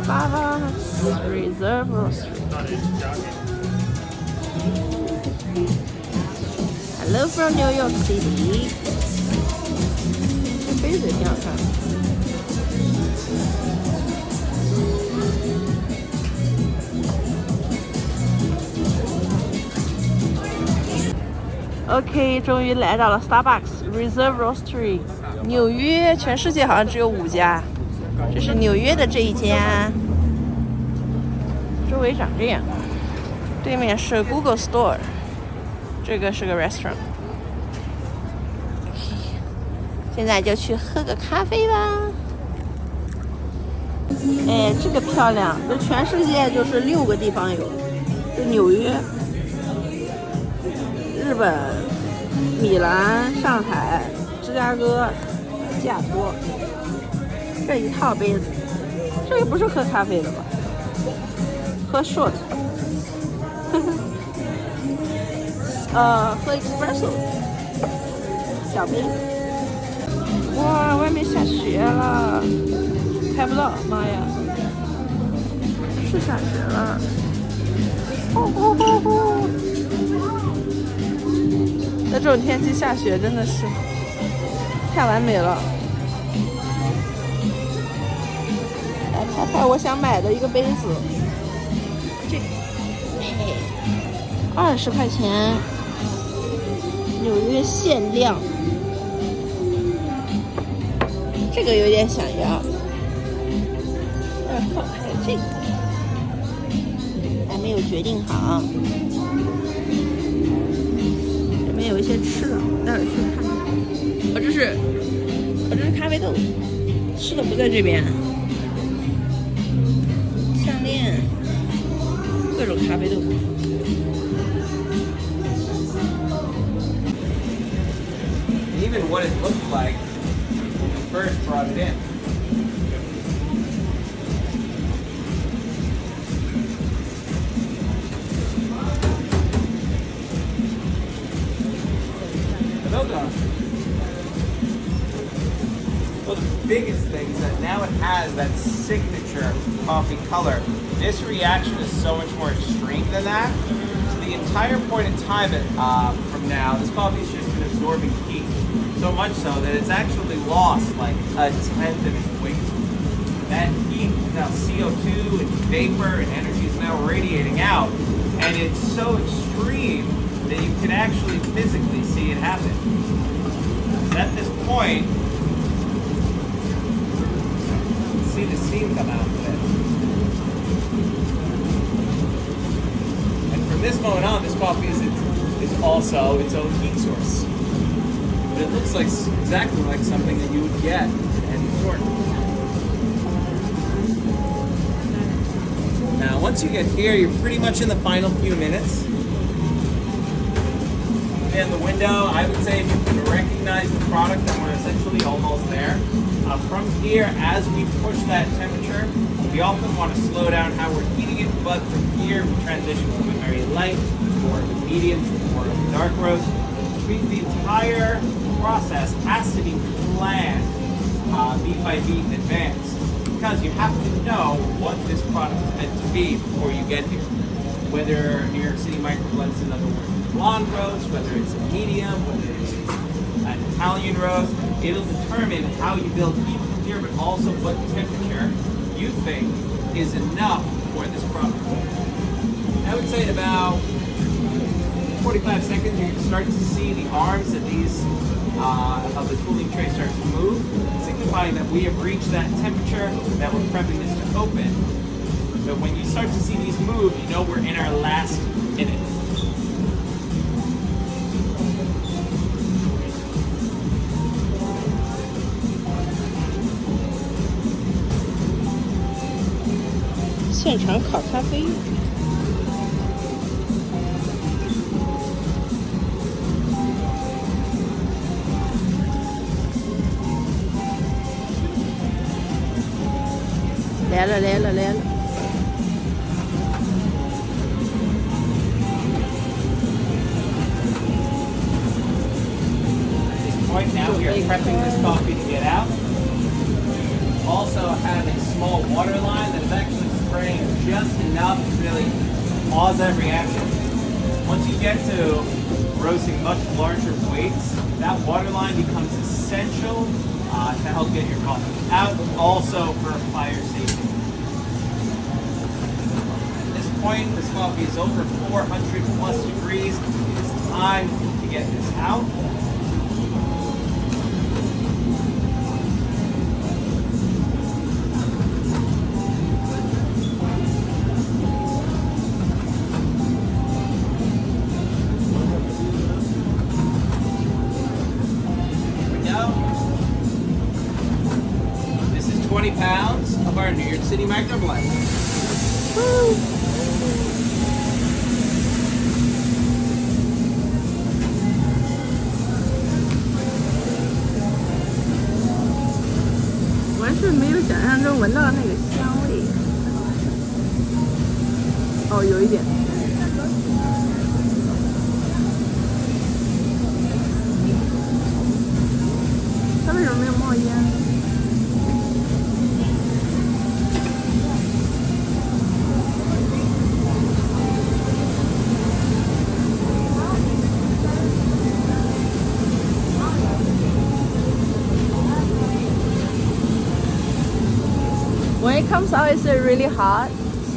Starbucks Reserve Roastery. Hello from New York City. 这杯子也挺好看的。OK， 终于来到了 Starbucks Reserve Roastery。纽约，全世界好像只有5家，这是纽约的这一家。周围长这样，对面是 Google Store， 这个是个 restaurant。现在就去喝个咖啡吧。哎，这个漂亮，这全世界就是6个地方有，就纽约、日本、米兰、上海、芝加哥、西雅图，这一套杯子，这个不是喝咖啡的吧？喝 short， 喝 espresso， 小杯。哇，外面下雪了，拍不到，妈呀，是下雪了。呼呼呼呼。在这种天气下雪真的是太完美了。来拍拍我想买的一个杯子，这个，20块钱，纽约限量。这个有点想要，还有这个，还没有决定好。这边有一些吃的，待会儿去看看。这是咖啡豆，吃的不在这边。项链，各种咖啡豆。Even what it looked like when we first brought it in. Well, the biggest thing is that now it has that signature coffee color. This reaction is so much more extreme than that. So the entire point in time from now, this coffee has just been absorbing heat. So much so that it's actually lost like a tenth of its weight. That heat, now CO2 and vapor and energy is now radiating out, and it's so extreme that you can actually physically see it happen. At this point, you can see the steam come out of it. And from this moment on, this coffee is also its own heat source. But it looks like exactly like something that you would get at any store. Now, once you get here, you're pretty much in the final few minutes. In the window, I would say if you can recognize the product, then we're essentially almost there. From here, as we push that temperature, we often want to slow down how we're heating it, but from here, we transition from a very light to more of a medium to more of a dark roast, which means the entire process has to be planned beat by beat in advance, because you have to know what this product is meant to be before you get here. Whether New York City microblends, in other words, blonde roast, whether it's a medium, whether it's an Italian roast, it'll determine how you build heat from here, but also what temperature you think is enough for this product. I would say in about 45 seconds, you can start to see the arms of these of the cooling tray start to move, signifying that we have reached that temperature that we're prepping this to open. So when you start to see these move, you know we're in our last minute.来了。Right now we are prepping this coffee to get out. also have a small water line that is actually spraying just enough to really pause that reaction. Once you get to roasting much larger weights, that water line becomes essential to help get your coffee out, also for fire safety. At this point, this coffee is over 400 plus degrees. It is time to get this out. This is 20 pounds of our New York City micro blend. Woo. 完全没有想象中闻到那个香味。哦，有一点。它为什么没有冒烟呢？When it comes out, is it really hot?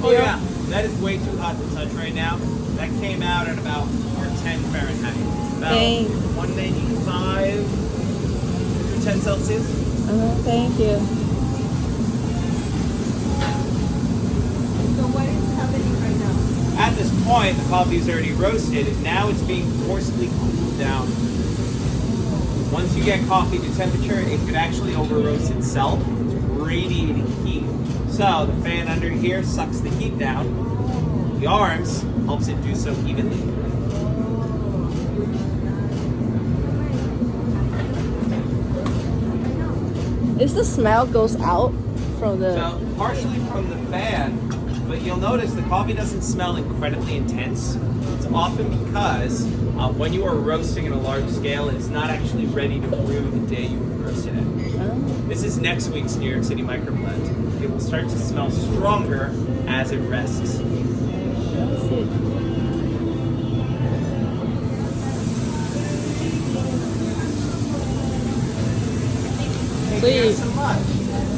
Oh yeah, that is way too hot to touch right now. That came out at about 410 Fahrenheit. About 195 10 Celsius. Thank you. So what is happening right now? At this point, the coffee is already roasted, and now it's being forcibly cooled down. Once you get coffee to temperature, it could actually over roast itself. It's radiating heat. So the fan under here sucks the heat down. The arms helps it do so evenly. Is the smell goes out from the? So partially from the fan, but you'll notice the coffee doesn't smell incredibly intense. It's often because when you are roasting at a large scale, it's not actually ready to brew the day you roasted it. This is next week's New York City micro blend. It will start to smell stronger as it rests. So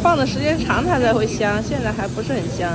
放的时间长它才会香，现在还不是很香。